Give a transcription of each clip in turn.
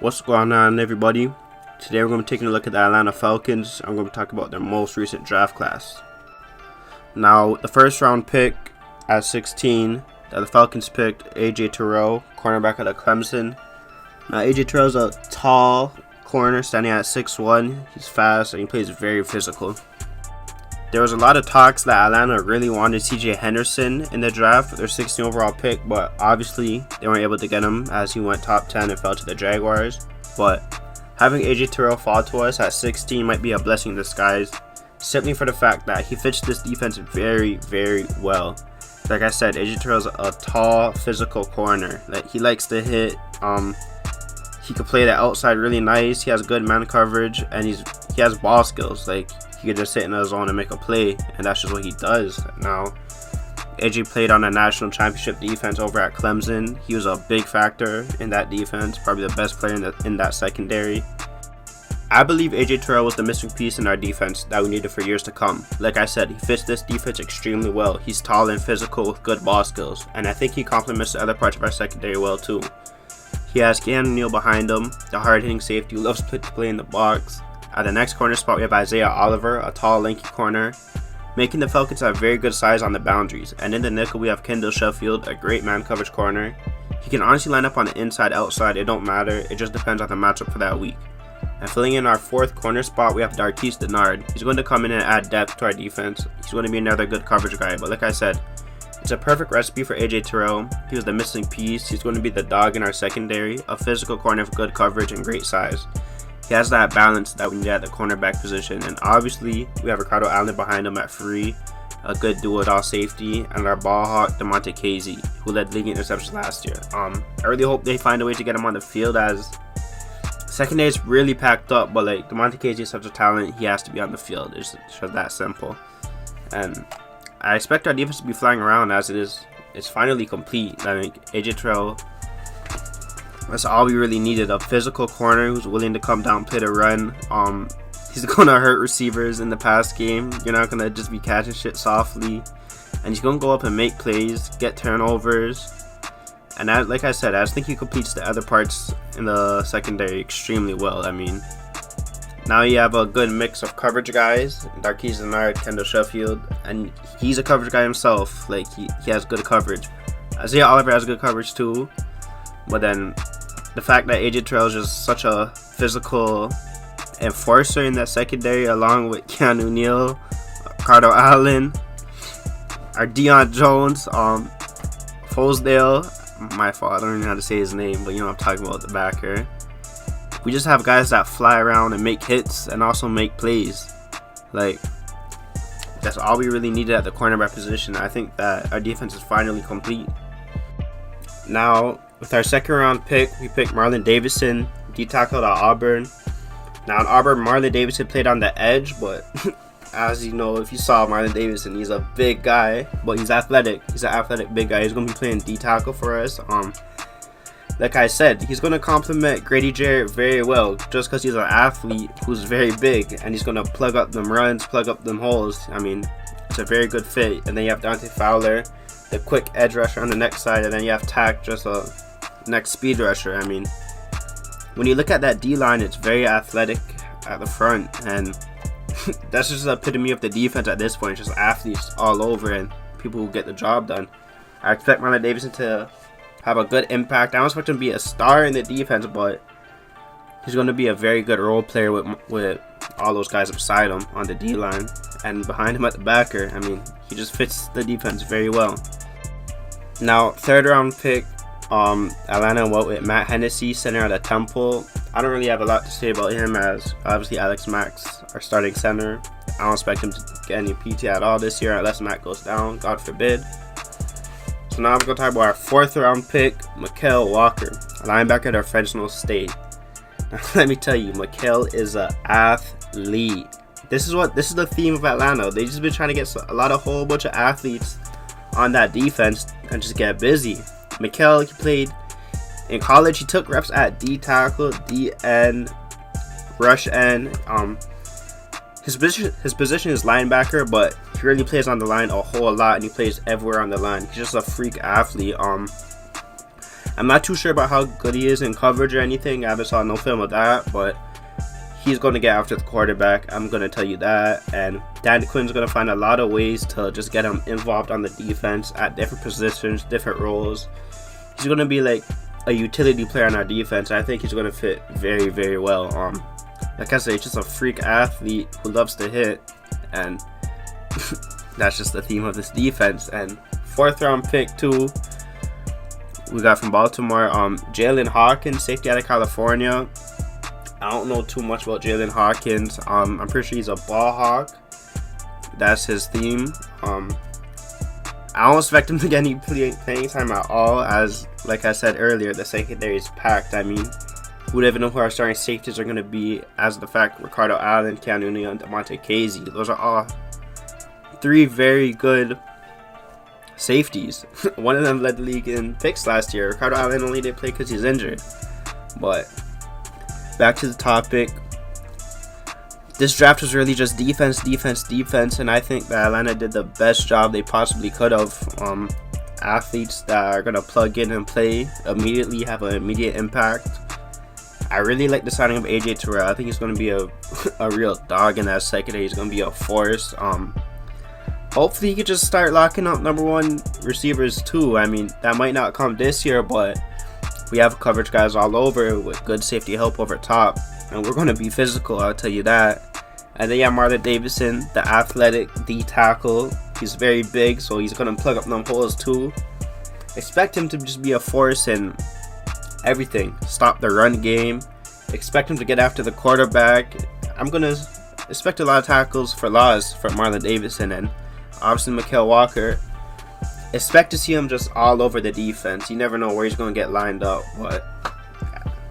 What's going on, everybody? Today we're going to be taking a look at the Atlanta Falcons. I'm going to talk about their most recent draft class. Now, the first round pick at 16, the Falcons picked Terrell, cornerback out of Clemson. Now, Terrell's a tall corner standing at 6'1". He's fast and he plays very physical. There was a lot of talks that Atlanta really wanted Hennessy in the draft with their 16 overall pick, but obviously they weren't able to get him as he went top 10 and fell to the Jaguars. But having Terrell fall to us at 16 might be a blessing in disguise, simply for the fact that he fits this defense very, very well. Like I said, Terrell's a tall, physical corner. Like, he likes to hit. He can play the outside really nice. He has good man coverage, and he has ball skills. Like, he could just sit in the zone and make a play, and that's just what he does. Now, AJ played on a national championship defense over at Clemson. He was a big factor in that defense, probably the best player in that secondary. I believe Terrell was the missing piece in our defense that we needed for years to come. Like I said, he fits this defense extremely well. He's tall and physical with good ball skills, and I think he complements the other parts of our secondary well too. He has Keanu Neal behind him, the hard-hitting safety who loves to play in the box. At the next corner spot, we have Isaiah Oliver, a tall, lanky corner, making the Falcons have very good size on the boundaries. And in the nickel, we have Kendall Sheffield, a great man coverage corner. He can honestly line up on the inside, outside, it don't matter. It just depends on the matchup for that week. And filling in our fourth corner spot, we have Darquise Dennard. He's going to come in and add depth to our defense. He's going to be another good coverage guy. But like I said, it's a perfect recipe for Terrell. He was the missing piece. He's going to be the dog in our secondary, a physical corner with good coverage and great size. He has that balance that we need at the cornerback position, and obviously we have Ricardo Allen behind him at free, a good do-it-all safety, and our ball hawk DeMonte Casey, who led league interceptions last year. I really hope they find a way to get him on the field, as secondary is really packed up, but like DeMonte Casey is such a talent, he has to be on the field. It's just that simple. And I expect our defense to be flying around, as it's finally complete. I think Terrell, that's all we really needed, a physical corner who's willing to come down, play the run. He's going to hurt receivers in the pass game. You're not going to just be catching shit softly. And he's going to go up and make plays, get turnovers. And like I said, I just think he completes the other parts in the secondary extremely well. I mean, now you have a good mix of coverage guys, Darquise Dennard, Kendall Sheffield, and he's a coverage guy himself. Like, he has good coverage. Isaiah Oliver has good coverage too. But then the fact that Terrell is just such a physical enforcer in that secondary, along with Keanu Neal, Ricardo Allen, our Deion Jones, Fosdale, my fault, I don't even know how to say his name, but you know what I'm talking about, the backer. We just have guys that fly around and make hits and also make plays. Like, that's all we really needed at the cornerback position. I think that our defense is finally complete. Now, with our second round pick, we picked Marlon Davidson, D-tackle at Auburn. Now, in Auburn, Marlon Davidson played on the edge, but as you know, if you saw Marlon Davidson, he's a big guy, but he's athletic. He's an athletic big guy. He's going to be playing D-tackle for us. Like I said, he's going to complement Grady Jarrett very well, just because he's an athlete who's very big, and he's going to plug up them runs, plug up them holes. I mean, it's a very good fit. And then you have Dante Fowler, the quick edge rusher on the next side, and then you have Tack, just a next speed rusher. I mean, when you look at that D-line, it's very athletic at the front, and that's just the epitome of the defense at this point. Just athletes all over and people who get the job done. I expect Marlon Davidson to have a good impact. I don't expect him to be a star in the defense, but he's going to be a very good role player with all those guys beside him on the D-line and behind him at the backer. I mean, he just fits the defense very well. Now, third round pick, Atlanta went with Matt Hennessy, center out of Temple. I don't really have a lot to say about him, as obviously Alex Mack's our starting center. I don't expect him to get any PT at all this year unless Mack goes down, God forbid. So now I'm going to talk about our fourth round pick, Mikael Walker, a linebacker at our Fresno State. Now, let me tell you, Mikael is an athlete. This is the theme of Atlanta. They just been trying to get a whole bunch of athletes on that defense and just get busy. Mikael, he played in college. He took reps at D tackle, D end, rush end. His position is linebacker, but he really plays on the line a whole lot, and he plays everywhere on the line. He's just a freak athlete. I'm not too sure about how good he is in coverage or anything. I haven't saw no film of that, but he's going to get after the quarterback. I'm going to tell you that. And Danny Quinn's going to find a lot of ways to just get him involved on the defense at different positions, different roles. He's going to be like a utility player on our defense. I think he's going to fit very, very well. Like I said, he's just a freak athlete who loves to hit, and that's just the theme of this defense. And 4th round pick too, we got from Baltimore, Jalen Hawkins, safety out of California. I don't know too much about Jalen Hawkins. I'm pretty sure he's a ball hawk. That's his theme. I don't expect him to get any playing time at all, as like I said earlier, the secondary is packed. I mean, who would even know who our starting safeties are going to be, as the fact Ricardo Allen, Keanu Neal, and Demonte Casey. Those are all 3 very good safeties. One of them led the league in picks last year. Ricardo Allen only didn't play because he's injured. But back to the topic. This draft was really just defense, and I think that Atlanta did the best job they possibly could have. Athletes that are going to plug in and play immediately, have an immediate impact. I really like the signing of AJ Terrell. I think he's going to be a real dog in that secondary. He's going to be a force. Hopefully he could just start locking up number 1 receivers too. I mean, that might not come this year, but we have coverage guys all over with good safety help over top, and we're going to be physical, I'll tell you that. And then Marlon Davidson, the athletic D tackle. He's very big, so he's going to plug up them holes too. Expect him to just be a force in everything. Stop the run game. Expect him to get after the quarterback. I'm going to expect a lot of tackles for loss for Marlon Davidson, and obviously Mykal Walker. Expect to see him just all over the defense. You never know where he's going to get lined up, but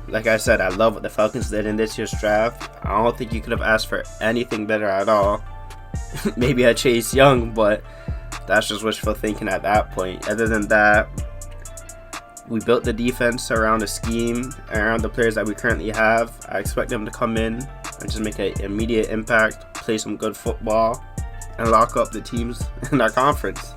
like I said, I love what the Falcons did in this year's draft. I don't think you could have asked for anything better at all. Maybe a Chase Young, but that's just wishful thinking at that point. Other than that, we built the defense around the scheme, around the players that we currently have. I expect them to come in and just make an immediate impact, play some good football, and lock up the teams in our conference.